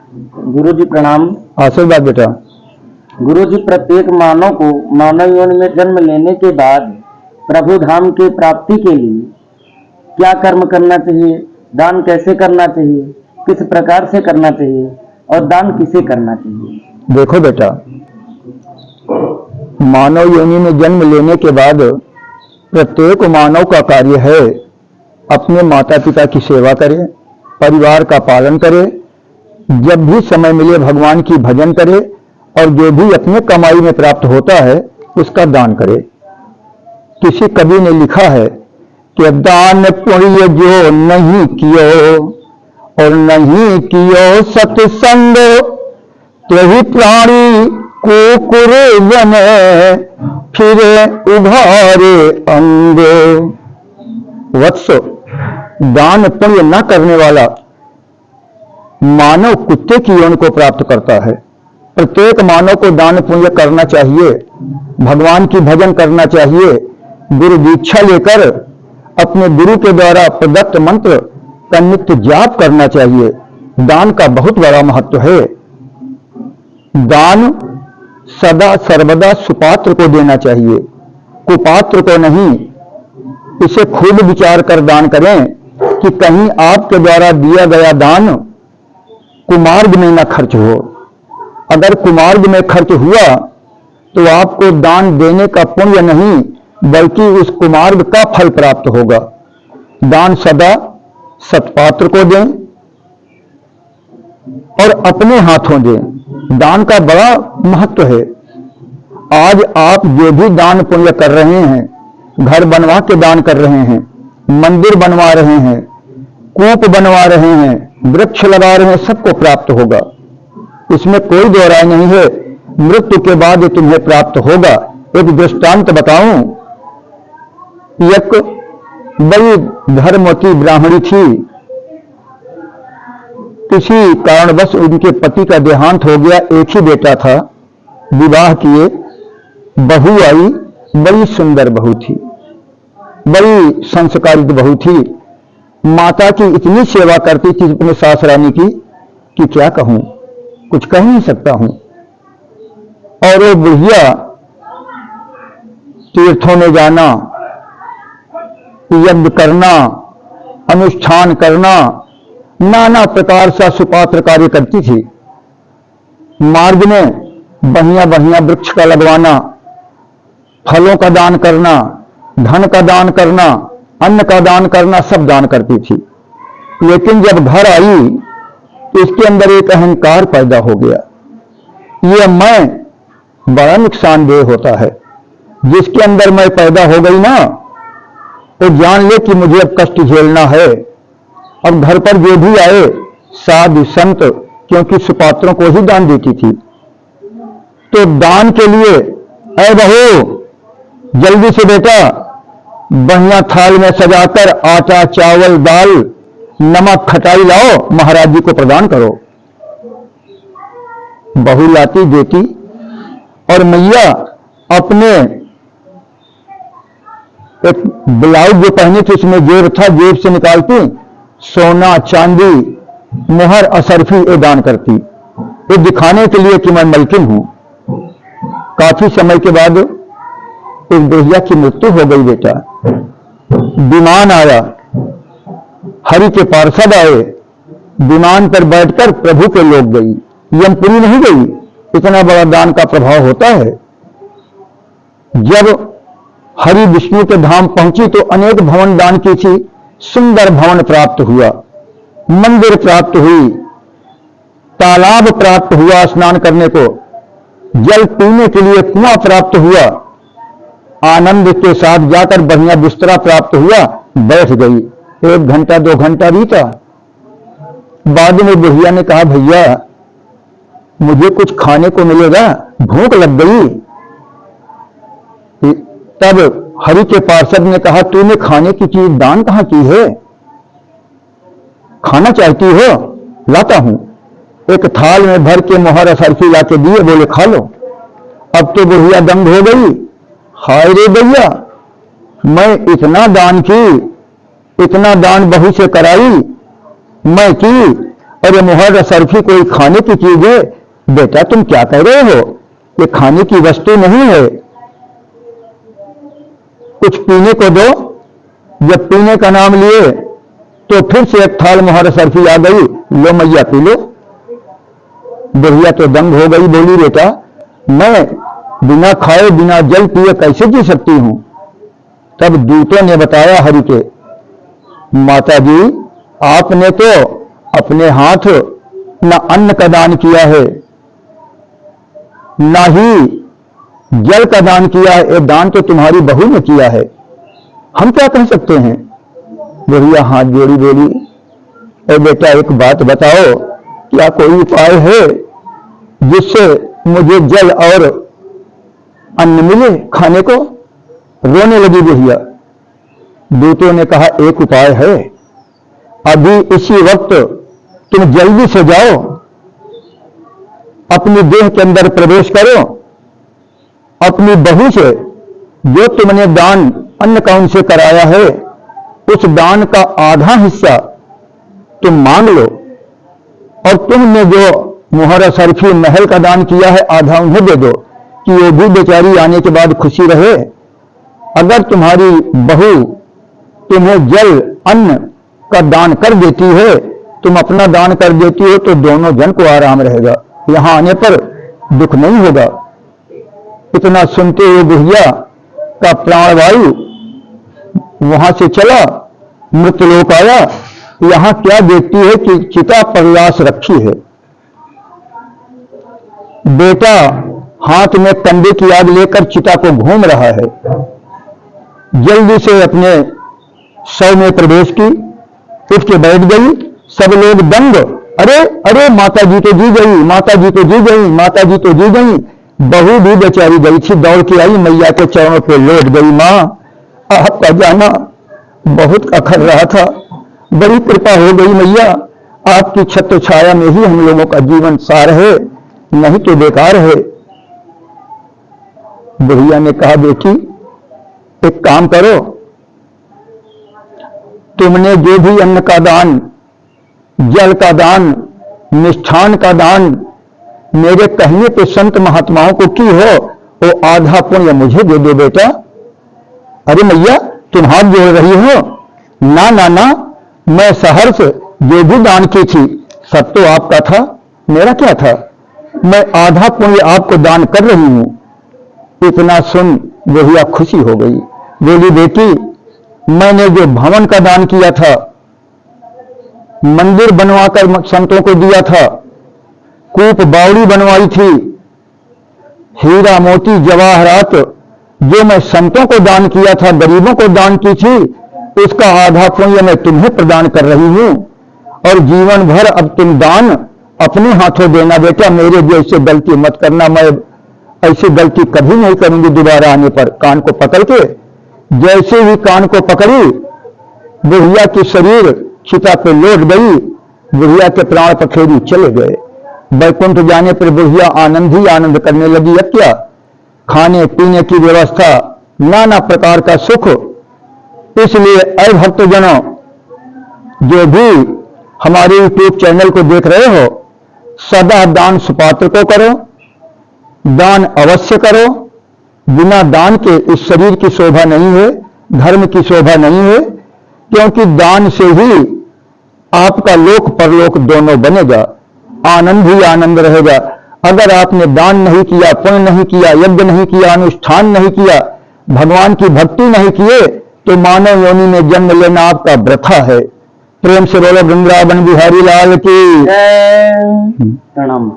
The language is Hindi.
गुरु जी प्रणाम। आशीर्वाद बेटा। गुरु जी, प्रत्येक मानव को मानव योनि में जन्म लेने के बाद प्रभु धाम की प्राप्ति के लिए क्या कर्म करना चाहिए, दान कैसे करना चाहिए, किस प्रकार से करना चाहिए और दान किसे करना चाहिए? देखो बेटा, मानव योनि में जन्म लेने के बाद प्रत्येक मानव का कार्य है अपने माता पिता की सेवा करे, परिवार का पालन करे, जब भी समय मिले भगवान की भजन करे और जो भी अपने कमाई में प्राप्त होता है उसका दान करे। किसी कवि ने लिखा है कि दान पुण्य जो नहीं कियो और नहीं कियो सत्संग, तेहि प्राणी कुकुर बने फिरे उभारे अंग। वत्स, दान पुण्य न करने वाला मानव कुत्ते की योनि को प्राप्त करता है। प्रत्येक मानव को दान पुण्य करना चाहिए, भगवान की भजन करना चाहिए, गुरु दीक्षा लेकर अपने गुरु के द्वारा प्रदत्त मंत्र का नित्य जाप करना चाहिए। दान का बहुत बड़ा महत्व है। दान सदा सर्वदा सुपात्र को देना चाहिए, कुपात्र को नहीं। इसे खूब विचार कर दान करें कि कहीं आपके द्वारा दिया गया दान कुमार्ग में न खर्च हो। अगर कुमार्ग में खर्च हुआ तो आपको दान देने का पुण्य नहीं बल्कि उस कुमार्ग का फल प्राप्त होगा। दान सदा सत्पात्र को दें और अपने हाथों दें। दान का बड़ा महत्व है। आज आप जो भी दान पुण्य कर रहे हैं, घर बनवा के दान कर रहे हैं, मंदिर बनवा रहे हैं, कूप बनवा रहे हैं, वृक्ष लगा रहे हैं, सबको प्राप्त होगा। इसमें कोई दो राय नहीं है। मृत्यु के बाद तुम्हें प्राप्त होगा। एक दृष्टांत बताऊं। एक बड़ी धर्मवती ब्राह्मणी थी। किसी कारणवश उनके पति का देहांत हो गया। एक ही बेटा था। विवाह किए, बहू आई, बड़ी सुंदर बहू थी, बड़ी संस्कारित बहू थी। माता की इतनी सेवा करती थी अपने सास रानी की कि क्या कहूं, कुछ कह नहीं सकता हूं। और वो बुढ़िया तीर्थों में जाना, यज्ञ करना, अनुष्ठान करना, नाना प्रकार से सुपात्र कार्य करती थी। मार्ग में बढ़िया बढ़िया वृक्ष का लगवाना, फलों का दान करना, धन का दान करना, अन्न का दान करना, सब दान करती थी। लेकिन जब घर आई तो इसके अंदर एक अहंकार पैदा हो गया। ये मैं बड़ा नुकसानदेह होता है। जिसके अंदर मैं पैदा हो गई ना, तो जान ले कि मुझे अब कष्ट झेलना है। अब घर पर जो भी आए साधु संत, क्योंकि सुपात्रों को ही दान देती थी, तो दान के लिए, ऐ बहू जल्दी से बेटा बढ़िया थाल में सजाकर आटा, चावल, दाल, नमक, खटाई लाओ, महाराज जी को प्रदान करो। बहू लाती देती और मैया अपने एक ब्लाउज जो पहने थे उसमें जेब था, जेब से निकालती सोना, चांदी, मोहर, असरफी ये दान करती, ये दिखाने के लिए कि मैं मलकिन हूं। काफी समय के बाद एक बुढ़िया की मृत्यु हो गई बेटा। विमान आया, हरि के पार्षद आए, विमान पर बैठकर प्रभु के लोग गई। यमपुरी नहीं गई। इतना बड़ा दान का प्रभाव होता है। जब हरि विष्णु के धाम पहुंची तो अनेक भवन दान की थी। सुंदर भवन प्राप्त हुआ, मंदिर प्राप्त हुई, तालाब प्राप्त हुआ स्नान करने को, जल पीने के लिए कुआं प्राप्त हुआ। आनंद के साथ जाकर बढ़िया बिस्तरा प्राप्त हुआ, बैठ गई। 1 घंटा 2 घंटा बीता। बाद में बुढ़िया ने कहा, भैया मुझे कुछ खाने को मिलेगा, भूख लग गई। तब हरि के पार्षद ने कहा, तूने खाने की चीज दान कहां की है? खाना चाहती हो? लाता हूं। एक थाल में भर के मोहर असरफी ला के दिए, बोले खा लो। अब तो बुढ़िया दंग हो गई। हाय रे भैया, मैं इतना दान की, इतना दान बहू से कराई मैं की, अरे मुहर सरफी कोई खाने की चीज है? बेटा तुम क्या कह रहे हो, ये खाने की वस्तु नहीं है, कुछ पीने को दो। जब पीने का नाम लिए तो फिर से एक थाल मुहर सरफी आ गई, लो मैया पी लो। बुढ़िया तो दंग हो गई, बोली बेटा मैं बिना खाए बिना जल पिए कैसे जी सकती हूं? तब दूतों ने बताया हरि के, माता जी आपने तो अपने हाथ न अन्न का दान किया है ना ही जल का दान किया है, ये दान तो तुम्हारी बहू ने किया है, हम क्या कह सकते हैं? बुढ़िया हाथ जोड़ी बोली, ए बेटा एक बात बताओ, क्या कोई उपाय है जिससे मुझे जल और अन्न मिले खाने को? रोने लगी बुढ़िया। दूतों ने कहा एक उपाय है, अभी इसी वक्त तुम जल्दी से जाओ, अपनी देह के अंदर प्रवेश करो, अपनी बहू से जो तुमने दान अन्न का उनसे कराया है उस दान का आधा हिस्सा तुम मांग लो, और तुमने जो मुहर सरफी महल का दान किया है आधा उन्हें दे दो, कि वो भी बेचारी आने के बाद खुशी रहे। अगर तुम्हारी बहू तुम्हें जल अन्न का दान कर देती है, तुम अपना दान कर देती हो, तो दोनों जन को आराम रहेगा, यहां आने पर दुख नहीं होगा। इतना सुनते हुए बुढ़िया का प्राणवायु वहां से चला, मृतलोक आया। यहां क्या देखती है कि चिता पर लाश रखी है, बेटा हाथ में कंडे की आग लेकर चिता को घूम रहा है। जल्दी से अपने शव में प्रवेश की, उठ के बैठ गई। सब लोग दंग, अरे अरे माता जी तो जी गई, माता जी तो जी गई, माता जी तो जी गई। बहू भी बेचारी गई थी, दौड़ के आई, मैया के चरणों पे लौट गई। मां आपका जाना बहुत अखर रहा था, बड़ी कृपा हो गई मैया, आपकी छत्र छाया में ही हम लोगों का जीवन सार है, नहीं तो बेकार है। बुढ़िया ने कहा बेटी एक काम करो, तुमने जो भी अन्न का दान, जल का दान, मिष्ठान का दान मेरे कहने पे संत महात्माओं को की हो, वो आधा पुण्य मुझे दे दो बेटा। अरे मैया तुम हाथ जोड़ रही हो? ना ना ना, मैं सहर्ष जो भी दान की थी सब तो आपका था, मेरा क्या था, मैं आधा पुण्य आपको दान कर रही हूं। इतना सुन बुढ़िया खुशी हो गई, बोली बेटी मैंने जो भवन का दान किया था, मंदिर बनवाकर संतों को दिया था, कूप बावड़ी बनवाई थी, हीरा मोती जवाहरात जो मैं संतों को दान किया था, गरीबों को दान की थी, उसका आधा पुण्य मैं तुम्हें प्रदान कर रही हूं। और जीवन भर अब तुम दान अपने हाथों देना बेटा, मेरे जैसे गलती मत करना, मैं ऐसी गलती कभी नहीं करूंगी दोबारा आने पर। कान को पकड़ के, जैसे ही कान को पकड़ी बुढ़िया की शरीर चिता पे लौट गई, बुढ़िया के प्राण पखेरु चले गए। बैकुंठ जाने पर बुढ़िया आनंद ही आनंद करने लगी। अब क्या, खाने पीने की व्यवस्था, नाना प्रकार का सुख। इसलिए ऐ भक्तजनों, जो भी हमारे यूट्यूब चैनल को देख रहे हो, सदा दान सुपात्र को करो, दान अवश्य करो। बिना दान के इस शरीर की शोभा नहीं है, धर्म की शोभा नहीं है, क्योंकि दान से ही आपका लोक परलोक दोनों बनेगा, आनंद ही आनंद रहेगा। अगर आपने दान नहीं किया, पुण्य नहीं किया, यज्ञ नहीं किया, अनुष्ठान नहीं किया, भगवान की भक्ति नहीं किए, तो मानव योनि में जन्म लेना आपका वृथा है। प्रेम से बोलो वृंदावन बिहारी लाल की। प्रणाम।